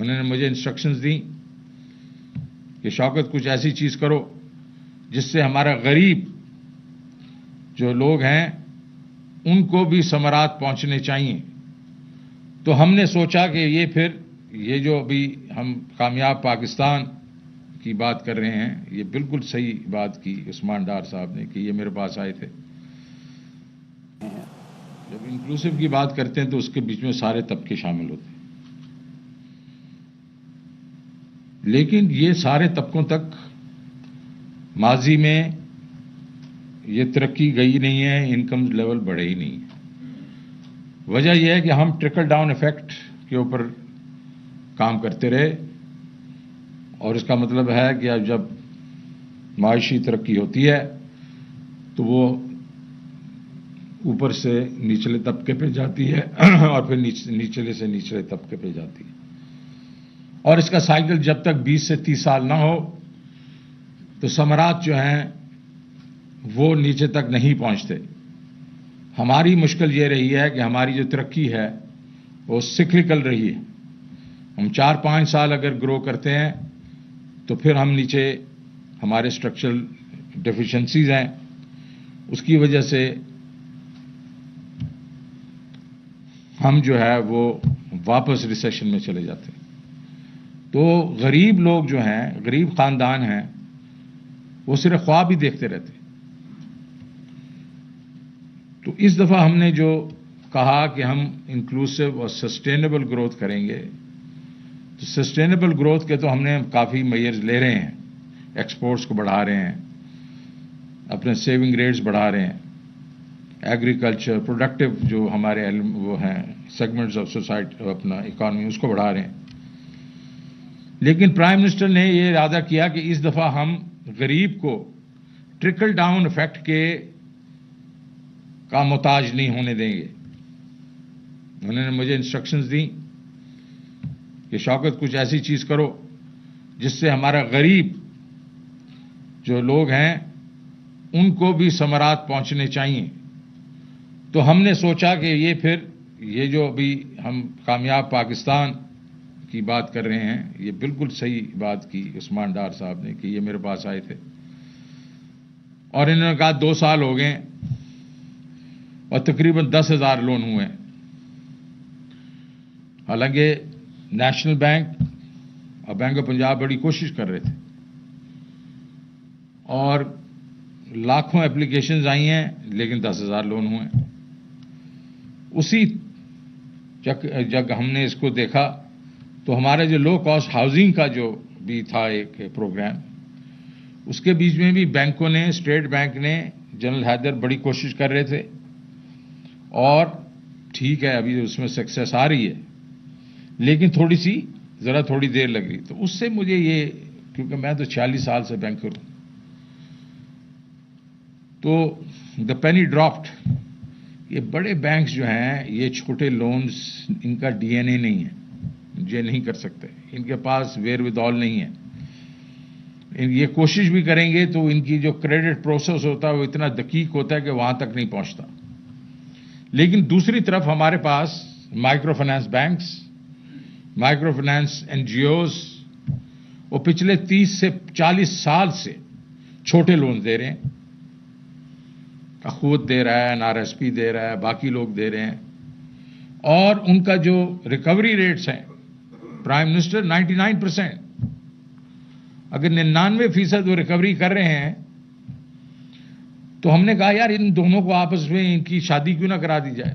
انہوں نے مجھے انسٹرکشنز دیں کہ شوکت کچھ ایسی چیز کرو جس سے ہمارا غریب جو لوگ ہیں ان کو بھی ثمرات پہنچنے چاہیے. تو ہم نے سوچا کہ یہ جو ابھی ہم کامیاب پاکستان کی بات کر رہے ہیں، یہ بالکل صحیح بات کی عثمان ڈار صاحب نے کہ یہ میرے پاس آئے تھے. جب انکلوسو کی بات کرتے ہیں تو اس کے بیچ میں سارے طبقے شامل ہوتے ہیں، لیکن یہ سارے طبقوں تک ماضی میں یہ ترقی گئی نہیں ہے، انکم لیول بڑھے ہی نہیں. وجہ یہ ہے کہ ہم ٹرکل ڈاؤن ایفیکٹ کے اوپر کام کرتے رہے، اور اس کا مطلب ہے کہ اب جب معاشی ترقی ہوتی ہے تو وہ اوپر سے نچلے طبقے پہ جاتی ہے اور پھر نچلے سے نچلے طبقے پہ جاتی ہے، اور اس کا سائیکل جب تک 20 سے 30 سال نہ ہو تو ثمرات جو ہیں وہ نیچے تک نہیں پہنچتے. ہماری مشکل یہ رہی ہے کہ ہماری جو ترقی ہے وہ سکلکل رہی ہے. ہم 4-5 سال اگر گرو کرتے ہیں تو پھر ہم نیچے ہمارے اسٹرکچرل ڈیفیشنسیز ہیں، اس کی وجہ سے ہم جو ہے وہ واپس ریسیشن میں چلے جاتے ہیں. تو غریب لوگ جو ہیں، غریب خاندان ہیں، وہ صرف خواب ہی دیکھتے رہتے. تو اس دفعہ ہم نے جو کہا کہ ہم انکلوسو اور سسٹینیبل گروتھ کریں گے، تو سسٹینیبل گروتھ کے تو ہم نے کافی میئرز لے رہے ہیں. ایکسپورٹس کو بڑھا رہے ہیں، اپنے سیونگ ریٹس بڑھا رہے ہیں، ایگریکلچر پروڈکٹیو جو ہمارے وہ ہیں سیگمنٹس آف سوسائٹی اپنا اکانومی اس کو بڑھا رہے ہیں. لیکن پرائم منسٹر نے یہ ارادہ کیا کہ اس دفعہ ہم غریب کو ٹرکل ڈاؤن ایفیکٹ کا محتاج نہیں ہونے دیں گے. انہوں نے مجھے انسٹرکشنز دیں کہ شوکت کچھ ایسی چیز کرو جس سے ہمارا غریب جو لوگ ہیں ان کو بھی ثمرات پہنچنے چاہیے. تو ہم نے سوچا کہ یہ جو ابھی ہم کامیاب پاکستان کی بات کر رہے ہیں، یہ بالکل صحیح بات کی عثمان ڈار صاحب نے کہ یہ میرے پاس آئے تھے، اور انہوں نے کہا 2 سال ہو گئے اور تقریباً 10,000 لون ہوئے ہیں. حالانکہ نیشنل بینک اور بینک آف پنجاب بڑی کوشش کر رہے تھے، اور لاکھوں اپلیکیشنز آئی ہیں لیکن 10,000 لون ہوئے ہیں. اسی جب ہم نے اس کو دیکھا تو ہمارے جو لو کاسٹ ہاؤسنگ کا جو بھی تھا ایک پروگرام، اس کے بیچ میں بھی بینکوں نے، اسٹیٹ بینک نے، جنرل حیدر بڑی کوشش کر رہے تھے، اور ٹھیک ہے ابھی اس میں سکسیس آ رہی ہے، لیکن تھوڑی دیر لگ رہی. تو اس سے مجھے کیونکہ میں تو 46 سال سے بینکر ہوں، تو دا پینی ڈراپڈ. یہ بڑے بینکس جو ہیں یہ چھوٹے لونز ان کا ڈی این اے نہیں ہے، یہ نہیں کر سکتے، ان کے پاس ویئر ود آل نہیں ہے. یہ کوشش بھی کریں گے تو ان کی جو کریڈٹ پروسیس ہوتا ہے وہ اتنا دقیق ہوتا ہے کہ وہاں تک نہیں پہنچتا. لیکن دوسری طرف ہمارے پاس micro finance banks, micro finance N جی اوز، وہ پچھلے 30 سے 40 سال سے چھوٹے لون دے رہے ہیں. اخوت دے رہا ہے، این آر ایس پی دے رہا ہے، باقی لوگ دے رہے ہیں، اور ان کا جو ریکوری ریٹس ہیں پرائم منسٹر 99%، اگر 99% وہ ریکوری کر رہے ہیں تو ہم نے کہا یار ان دونوں کو آپس میں ان کی شادی کیوں نہ کرا دی جائے،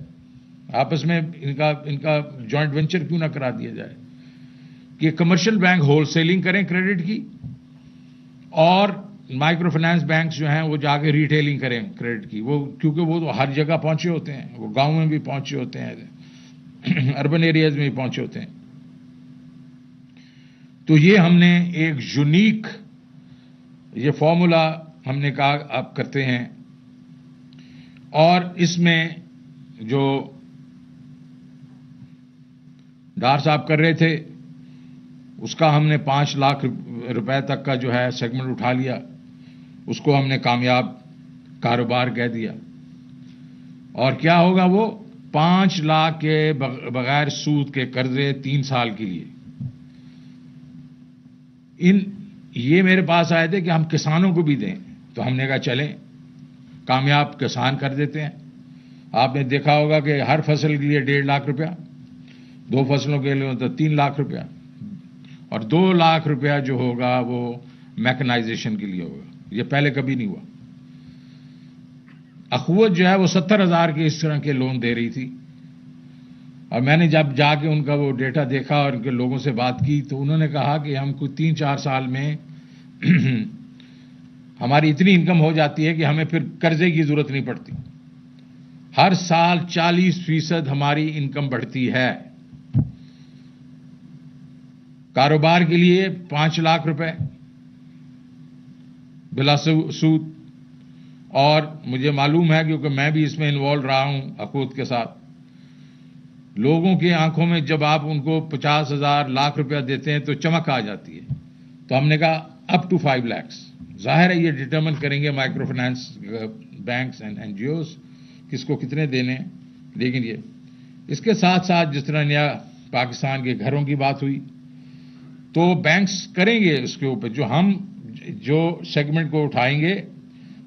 آپس میں ان کا جوائنٹ وینچر کیوں نہ کرا دیا جائے کہ کمرشل بینک ہول سیلنگ کریں کریڈٹ کی، اور مائکرو فائنانس بینکس جو ہیں وہ جا کے ریٹیلنگ کریں کریڈٹ کی. وہ کیونکہ وہ تو ہر جگہ پہنچے ہوتے ہیں، وہ گاؤں میں بھی پہنچے ہوتے ہیں، اربن ایریاز میں بھی پہنچے ہوتے ہیں. تو یہ ہم نے ایک یونیک یہ فارمولا ہم نے کہا آپ کرتے ہیں، اور اس میں جو ڈار صاحب کر رہے تھے اس کا ہم نے 5 لاکھ روپے تک کا جو ہے سیگمنٹ اٹھا لیا، اس کو ہم نے کامیاب کاروبار کہہ دیا. اور کیا ہوگا وہ 5 لاکھ کے بغیر سود کے قرضے 3 سال کے لیے. یہ میرے پاس آئے تھے کہ ہم کسانوں کو بھی دیں، تو ہم نے کہا چلیں کامیاب کسان کر دیتے ہیں. آپ نے دیکھا ہوگا کہ ہر فصل کے لیے 1.5 لاکھ روپیہ، 2 فصلوں کے لیے تو 3 لاکھ روپیہ، اور 2 لاکھ روپیہ جو ہوگا وہ میکنائزیشن کے لیے ہوگا. یہ پہلے کبھی نہیں ہوا. اخوت جو ہے وہ 70,000 کے اس طرح کے لون دے رہی تھی، اور میں نے جب جا کے ان کا وہ ڈیٹا دیکھا اور ان کے لوگوں سے بات کی تو انہوں نے کہا کہ ہم کو 3-4 سال میں ہماری اتنی انکم ہو جاتی ہے کہ ہمیں پھر قرضے کی ضرورت نہیں پڑتی. ہر سال 40% ہماری انکم بڑھتی ہے. کاروبار کے لیے 5 لاکھ روپے بلا سود. اور مجھے معلوم ہے کیونکہ میں بھی اس میں انوالو رہا ہوں اخوت کے ساتھ، لوگوں کی آنکھوں میں جب آپ ان کو 50,000 لاکھ روپیہ دیتے ہیں تو چمک آ جاتی ہے. تو ہم نے کہا اپ ٹو 5 lakhs. ظاہر ہے یہ ڈٹرمن کریں گے micro finance banks and N G Os کس کو کتنے دینے. لیکن یہ اس کے ساتھ ساتھ جس طرح نیا پاکستان کے گھروں کی بات ہوئی تو بینکس کریں گے اس کے اوپر، جو سیگمنٹ کو اٹھائیں گے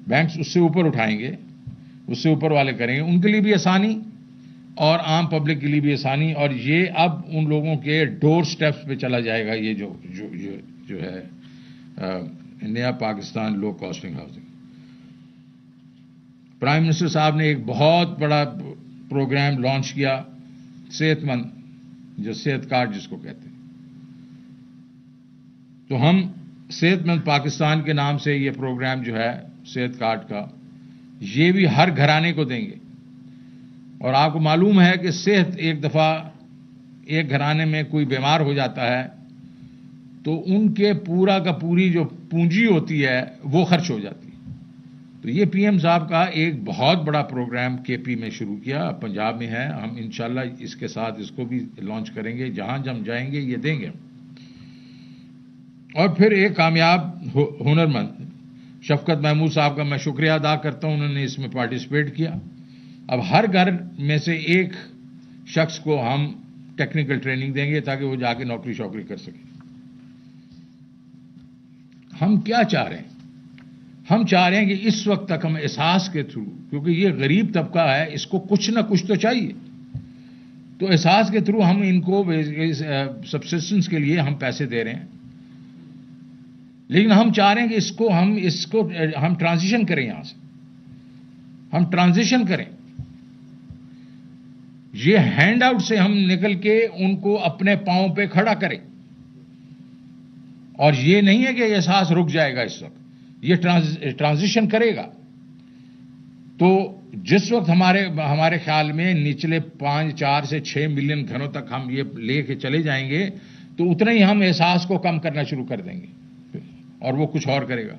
بینکس اس سے اوپر اٹھائیں گے، اس سے اوپر والے کریں گے، ان کے لیے بھی آسانی اور عام پبلک کے لیے بھی آسانی. اور یہ اب ان لوگوں کے ڈور سٹیپس پہ چلا جائے گا. یہ جو ہے نیا پاکستان لو کاسٹنگ ہاؤسنگ. پرائم منسٹر صاحب نے ایک بہت بڑا پروگرام لانچ کیا، صحت مند، جو صحت کارڈ جس کو کہتے ہیں. تو ہم صحت مند پاکستان کے نام سے یہ پروگرام جو ہے صحت کارڈ کا، یہ بھی ہر گھرانے کو دیں گے. اور آپ کو معلوم ہے کہ صحت ایک دفعہ ایک گھرانے میں کوئی بیمار ہو جاتا ہے تو ان کے پورا کا پوری جو پونجی ہوتی ہے وہ خرچ ہو جاتی ہے. تو یہ پی ایم صاحب کا ایک بہت بڑا پروگرام کے پی میں شروع کیا، پنجاب میں ہے. ہم انشاءاللہ اس کے ساتھ اس کو بھی لانچ کریں گے، جہاں ہم جائیں گے یہ دیں گے. اور پھر ایک کامیاب ہنرمند شفقت محمود صاحب کا میں شکریہ ادا کرتا ہوں، انہوں نے اس میں پارٹیسپیٹ کیا. اب ہر گھر میں سے ایک شخص کو ہم ٹیکنیکل ٹریننگ دیں گے تاکہ وہ جا کے نوکری شوکری کر سکے. ہم کیا چاہ رہے ہیں؟ ہم چاہ رہے ہیں کہ اس وقت تک ہم احساس کے تھرو، کیونکہ یہ غریب طبقہ ہے، اس کو کچھ نہ کچھ تو چاہیے، تو احساس کے تھرو ہم ان کو سبسسٹنس کے لیے ہم پیسے دے رہے ہیں. لیکن ہم چاہ رہے ہیں کہ اس کو ہم ٹرانزیشن کریں، یہاں سے ہم ٹرانزیشن کریں. یہ ہینڈ آؤٹ سے ہم نکل کے ان کو اپنے پاؤں پہ کھڑا کریں. اور یہ نہیں ہے کہ یہ احساس رک جائے گا، اس وقت یہ ٹرانزیشن کرے گا. تو جس وقت ہمارے خیال میں نچلے 4 سے 6 ملین گھروں تک ہم یہ لے کے چلے جائیں گے تو اتنا ہی ہم احساس کو کم کرنا شروع کر دیں گے اور وہ کچھ اور کرے گا.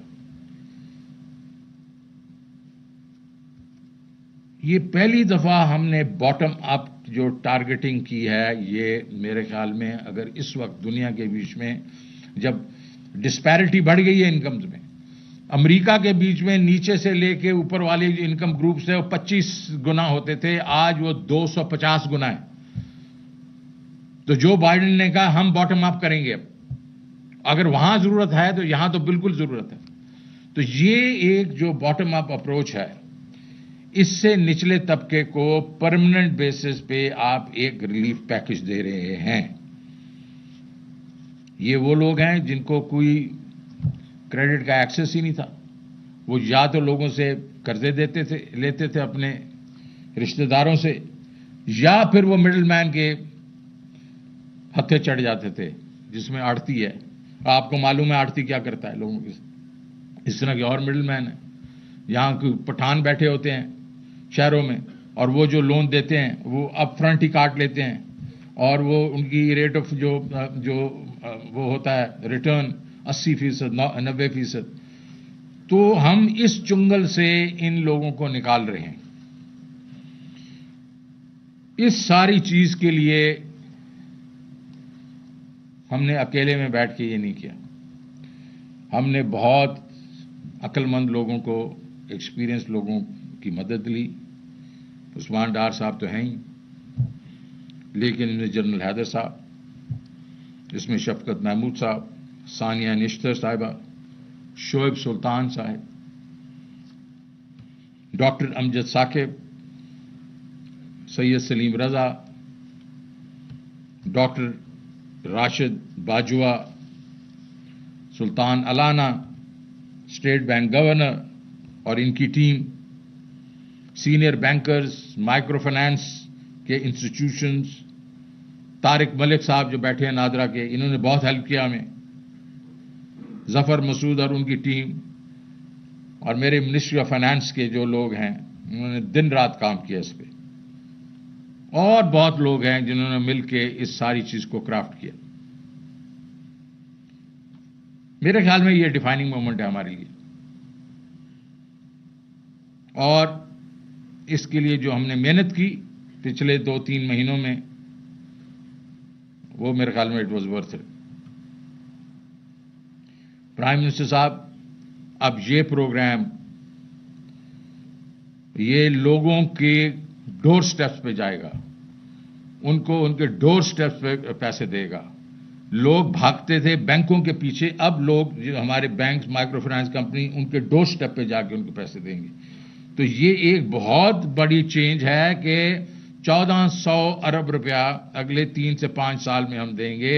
یہ پہلی دفعہ ہم نے باٹم اپ جو ٹارگیٹنگ کی ہے. یہ میرے خیال میں اگر اس وقت دنیا کے بیچ میں جب ڈسپیرٹی بڑھ گئی ہے انکمز میں، امریکہ کے بیچ میں نیچے سے لے کے اوپر والے جو انکم گروپس ہیں وہ 25 گنا ہوتے تھے، آج وہ 250 گنا ہے. تو جو بائیڈن نے کہا ہم باٹم اپ کریں گے، اگر وہاں ضرورت ہے تو یہاں تو بالکل ضرورت ہے. تو یہ ایک جو باٹم اپ اپروچ ہے، اس سے نچلے طبقے کو پرماننٹ بیسس پہ آپ ایک ریلیف پیکج دے رہے ہیں. یہ وہ لوگ ہیں جن کو کوئی کریڈٹ کا ایکسس ہی نہیں تھا، وہ یا تو لوگوں سے قرضے لیتے تھے اپنے رشتہ داروں سے، یا پھر وہ مڈل مین کے ہتھے چڑھ جاتے تھے، جس میں آڑتی ہے. آپ کو معلوم ہے آڑتی کیا کرتا ہے لوگوں کے. اس طرح کے اور مڈل مین ہیں، یہاں کوئی پٹھان بیٹھے ہوتے ہیں شہروں میں، اور وہ جو لون دیتے ہیں وہ اپ فرنٹ ہی کاٹ لیتے ہیں، اور وہ ان کی ریٹ آف جو وہ ہوتا ہے ریٹرن 80%، 90%. تو ہم اس چنگل سے ان لوگوں کو نکال رہے ہیں. اس ساری چیز کے لیے ہم نے اکیلے میں بیٹھ کے یہ نہیں کیا. ہم نے بہت عقل مند لوگوں کو، ایکسپیرئنس لوگوں کی مدد لی. عثمان ڈار صاحب تو ہیں ہی، لیکن ان میں جنرل حیدر صاحب، اس میں شفقت محمود صاحب، ثانیہ نشتر صاحبہ، شعیب سلطان صاحب، doctor Amjad Saqib, Syed Saleem Raza, doctor Rashid Bajwa, Sultan Allana, state bank governor اور ان کی team, senior bankers, microfinance کے انسٹیٹیوشنز، طارق ملک صاحب جو بیٹھے ہیں نادرا کے، انہوں نے بہت ہیلپ کیا ہمیں، ظفر مسعود اور ان کی ٹیم، اور میرے منسٹری آف فائنانس کے جو لوگ ہیں انہوں نے دن رات کام کیا اس پہ، اور بہت لوگ ہیں جنہوں نے مل کے اس ساری چیز کو کرافٹ کیا. میرے خیال میں یہ ڈیفائننگ مومنٹ ہے ہمارے لیے، اور اس کے لیے جو ہم نے محنت کی پچھلے 2-3 مہینوں میں، وہ میرے خیال میں it was worth it. Prime minister صاحب، اب یہ پروگرام یہ لوگوں کے ڈور سٹیپس پہ جائے گا، ان کو ان کے ڈور سٹیپس پہ پیسے دے گا. لوگ بھاگتے تھے بینکوں کے پیچھے، اب لوگ جو ہمارے بینکس، مائکرو فائنانس کمپنی، ان کے ڈور سٹیپ پہ جا کے ان کو پیسے دیں گے. تو یہ ایک بہت بڑی چینج ہے کہ 1400 ارب روپیہ اگلے 3 سے 5 سال میں ہم دیں گے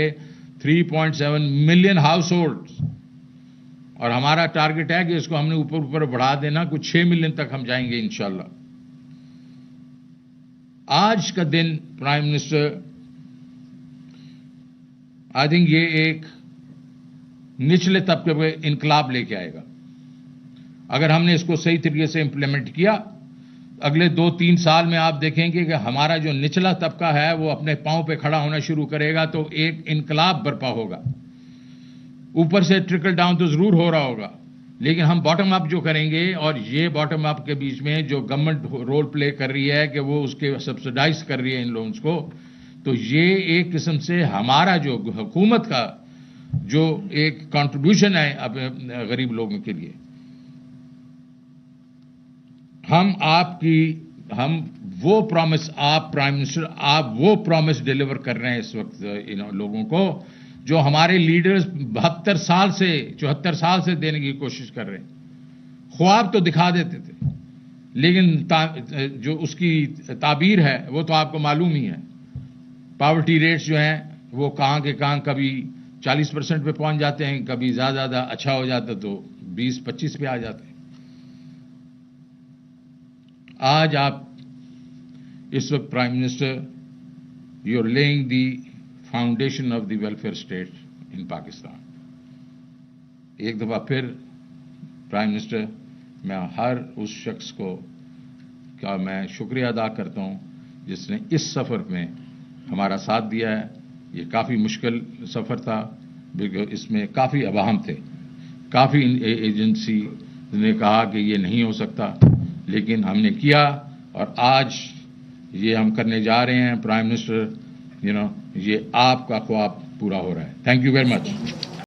3.7 ملین ہاؤس ہولڈ، اور ہمارا ٹارگٹ ہے کہ اس کو ہم نے اوپر بڑھا دینا، کچھ 6 ملین تک ہم جائیں گے انشاءاللہ. آج کا دن پرائم منسٹر، آئی تھنک یہ ایک نچلے طبقے پہ انقلاب لے کے آئے گا. اگر ہم نے اس کو صحیح طریقے سے امپلیمنٹ کیا، اگلے 2-3 سال میں آپ دیکھیں گے کہ ہمارا جو نچلا طبقہ ہے وہ اپنے پاؤں پہ کھڑا ہونا شروع کرے گا، تو ایک انقلاب برپا ہوگا. اوپر سے ٹرکل ڈاؤن تو ضرور ہو رہا ہوگا، لیکن ہم باٹم اپ جو کریں گے، اور یہ باٹم اپ کے بیچ میں جو گورنمنٹ رول پلے کر رہی ہے کہ وہ اس کے سبسڈائز کر رہی ہے ان لونز کو، تو یہ ایک قسم سے ہمارا جو حکومت کا جو ایک کنٹریبیوشن ہے اب غریب لوگوں کے لیے. ہم وہ پرامس، آپ پرائم منسٹر، آپ وہ پرامس ڈیلیور کر رہے ہیں اس وقت لوگوں کو جو ہمارے لیڈرز 72 سال سے 74 سال سے دینے کی کوشش کر رہے ہیں. خواب تو دکھا دیتے تھے، لیکن جو اس کی تعبیر ہے وہ تو آپ کو معلوم ہی ہے. پاورٹی ریٹس جو ہیں وہ کہاں کے کہاں، کبھی 40% پہ پہنچ جاتے ہیں، کبھی زیادہ اچھا ہو جاتا تو 20-25 پہ آ جاتے ہیں. آج آپ اس وقت prime minister, you are laying the foundation of the welfare state in Pakistan. ایک دفعہ پھر پرائم منسٹر، میں ہر اس شخص کو کا میں شکریہ ادا کرتا ہوں جس نے اس سفر میں ہمارا ساتھ دیا ہے. یہ کافی مشکل سفر تھا، کیونکہ اس میں کافی عوام تھے، کافی ایجنسی نے کہا کہ یہ نہیں ہو سکتا، لیکن ہم نے کیا، اور آج یہ ہم کرنے جا رہے ہیں. پرائم منسٹر، یہ آپ کا خواب پورا ہو رہا ہے. Thank you very much.